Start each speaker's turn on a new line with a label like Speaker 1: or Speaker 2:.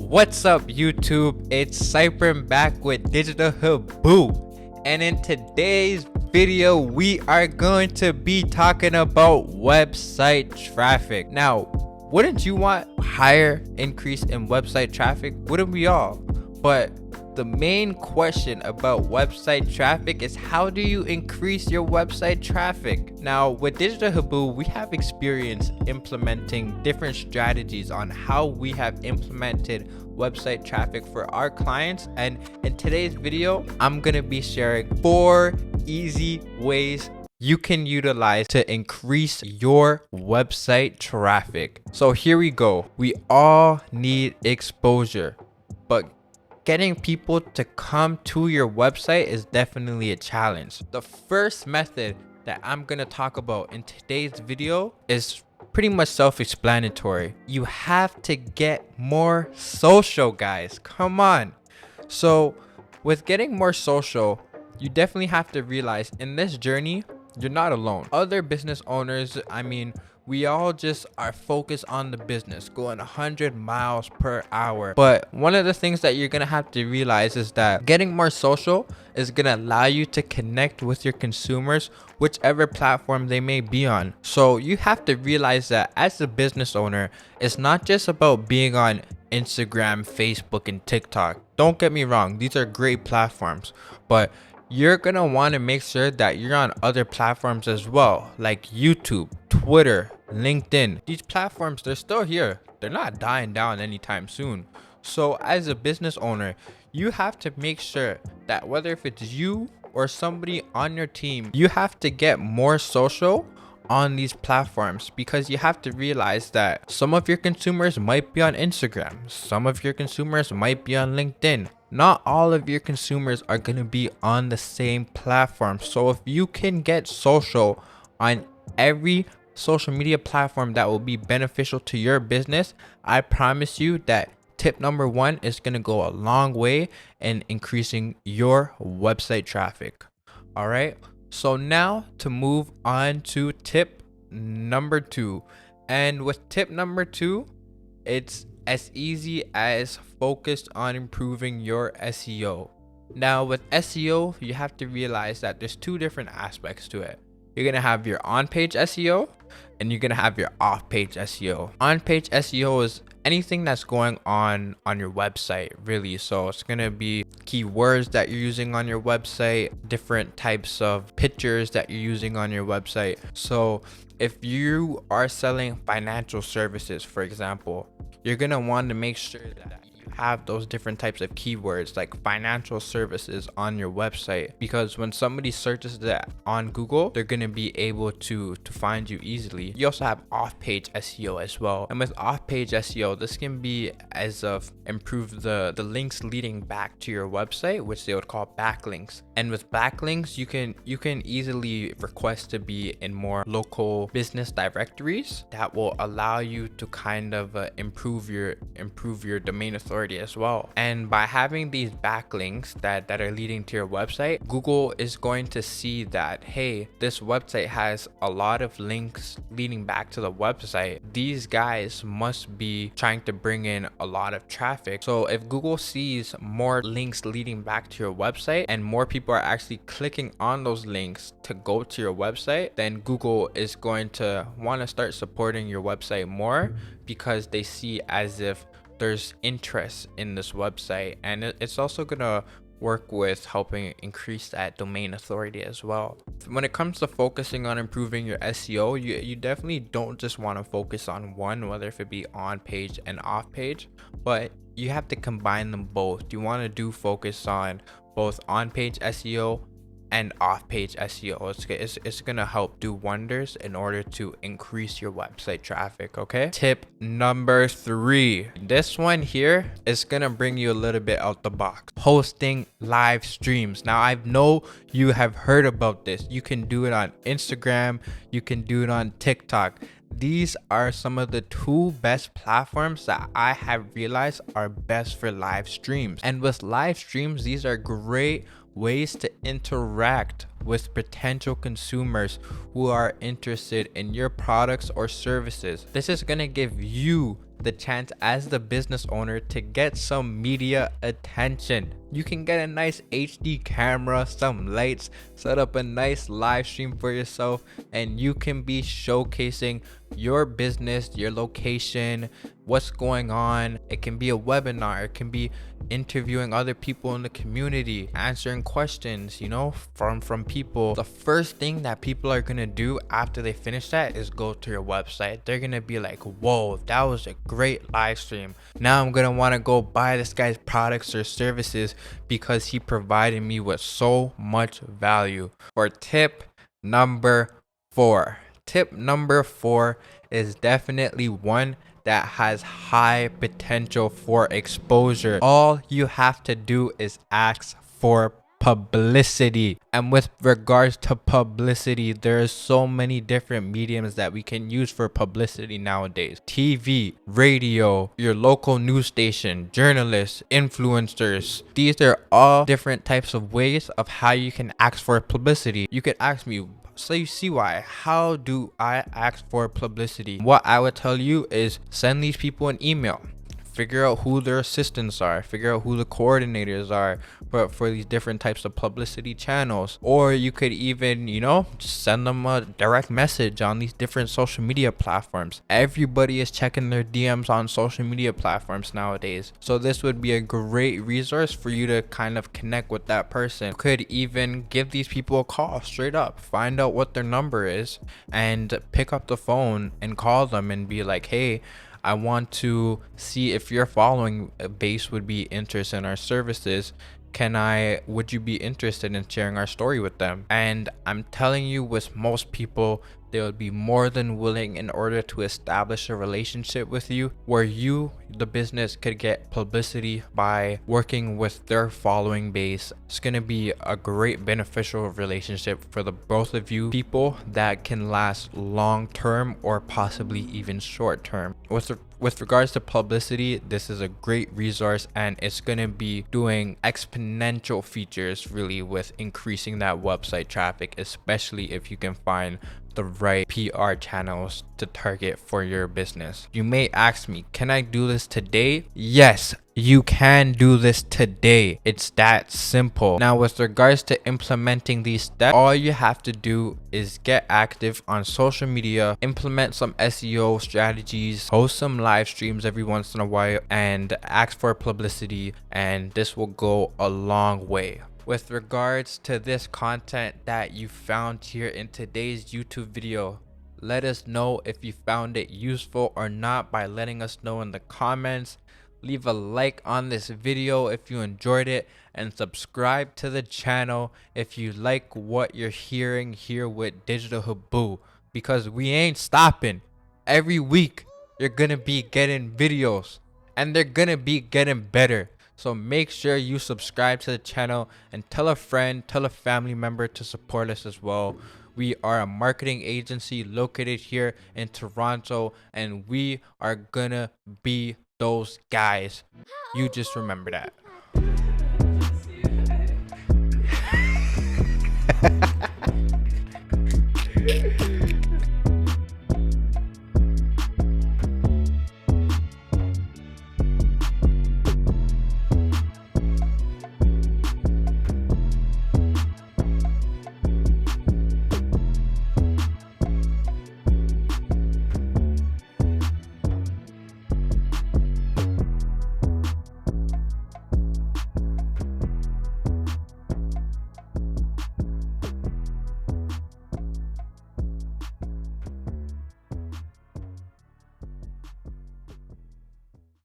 Speaker 1: What's up, YouTube? It's Cypern back with Digital Haboo, and in today's video we are going to be talking about website traffic. Now, wouldn't you want higher increase in website traffic? Wouldn't we all? But the main question about website traffic is, how do you increase your website traffic? Now, with Digital Haboo, we have experience implementing different strategies on how we have implemented website traffic for our clients, and in today's video I'm gonna be sharing 4 easy ways you can utilize to increase your website traffic. So here we go. We all need exposure, but getting people to come to your website is definitely a challenge. The first method that I'm gonna talk about in today's video is pretty much self-explanatory. You have to get more social, guys. Come on. So with getting more social, you definitely have to realize in this journey, you're not alone. Other business owners, we all just are focused on the business, going 100 miles per hour. But one of the things that you're gonna have to realize is that getting more social is gonna allow you to connect with your consumers, whichever platform they may be on. So you have to realize that as a business owner, it's not just about being on Instagram, Facebook, and TikTok. Don't get me wrong, these are great platforms, but you're gonna want to make sure that you're on other platforms as well, like YouTube, Twitter, LinkedIn. These platforms, they're still here. They're not dying down anytime soon. So as a business owner, you have to make sure that whether if it's you or somebody on your team, you have to get more social on these platforms, because you have to realize that some of your consumers might be on Instagram, some of your consumers might be on LinkedIn. Not all of your consumers are going to be on the same platform. So if you can get social on every social media platform that will be beneficial to your business, I promise you that tip number 1 is going to go a long way in increasing your website traffic. All right. So now to move on to tip number 2. And with tip number 2, it's as easy as focused on improving your SEO. Now with SEO, you have to realize that there's 2 different aspects to it. You're gonna have your on-page SEO and you're gonna have your off-page SEO. On-page SEO is anything that's going on your website, really. So it's gonna be keywords that you're using on your website, different types of pictures that you're using on your website. So if you are selling financial services, for example, you're gonna want to make sure that you have those different types of keywords like financial services on your website, because when somebody searches that on Google, they're gonna be able to find you easily. You also have off-page SEO as well, and with off-page SEO, this can be as of improve the links leading back to your website, which they would call backlinks. And with backlinks, you can easily request to be in more local business directories that will allow you to kind of improve your domain authority as well. And by having these backlinks that are leading to your website, Google is going to see that, hey, this website has a lot of links leading back to the website. These guys must be trying to bring in a lot of traffic. So if Google sees more links leading back to your website and more people are actually clicking on those links to go to your website, then Google is going to want to start supporting your website more, because they see as if there's interest in this website. And it's also gonna work with helping increase that domain authority as well. When it comes to focusing on improving your SEO, you definitely don't just want to focus on one, whether if it be on page and off page, but you have to combine them both. You want to do focus on both on page SEO and off-page SEO. It's gonna help do wonders in order to increase your website traffic. Okay, tip number 3, this one here is gonna bring you a little bit out the box: hosting live streams. Now I know you have heard about this. You can do it on Instagram, you can do it on TikTok. These are some of the 2 best platforms that I have realized are best for live streams. And with live streams, these are great ways to interact with potential consumers who are interested in your products or services. This is going to give you the chance as the business owner to get some media attention. You can get a nice HD camera, some lights, set up a nice live stream for yourself, and you can be showcasing your business, your location, what's going on. It can be a webinar, it can be interviewing other people in the community, answering questions, from people. The first thing that people are gonna do after they finish that is go to your website. They're gonna be like, whoa, that was a great live stream. Now I'm gonna want to go buy this guy's products or services because he provided me with so much value. For tip number 4. Tip number 4 is definitely one that has high potential for exposure. All you have to do is ask for publicity. And with regards to publicity, there's so many different mediums that we can use for publicity nowadays. TV, radio, your local news station, journalists, influencers. These are all different types of ways of how you can ask for publicity. You could ask me, so you see why, how do I ask for publicity? What I would tell you is send these people an email. Figure out who their assistants are, figure out who the coordinators are for these different types of publicity channels. Or you could even, just send them a direct message on these different social media platforms. Everybody is checking their DMs on social media platforms nowadays. So this would be a great resource for you to kind of connect with that person. You could even give these people a call straight up, find out what their number is, and pick up the phone and call them and be like, hey, I want to see if your following base would be interested in our services. Would you be interested in sharing our story with them? And I'm telling you, with most people, they would be more than willing in order to establish a relationship with you where you, the business, could get publicity by working with their following base. It's going to be a great beneficial relationship for the both of you, people that can last long term or possibly even short term. With regards to publicity, this is a great resource, and it's going to be doing exponential features really with increasing that website traffic, especially if you can find the right PR channels to target for your business. You may ask me, can I do this today? Yes, you can do this today. It's that simple. Now, with regards to implementing these steps, all you have to do is get active on social media, implement some SEO strategies, host some live streams every once in a while, and ask for publicity, and this will go a long way. With regards to this content that you found here in today's YouTube video, let us know if you found it useful or not by letting us know in the comments. Leave a like on this video if you enjoyed it, and subscribe to the channel if you like what you're hearing here with Digital Haboo, because we ain't stopping. Every week you're gonna be getting videos, and they're gonna be getting better. So make sure you subscribe to the channel and tell a friend, tell a family member to support us as well. We are a marketing agency located here in Toronto, and we are gonna be those guys. You just remember that.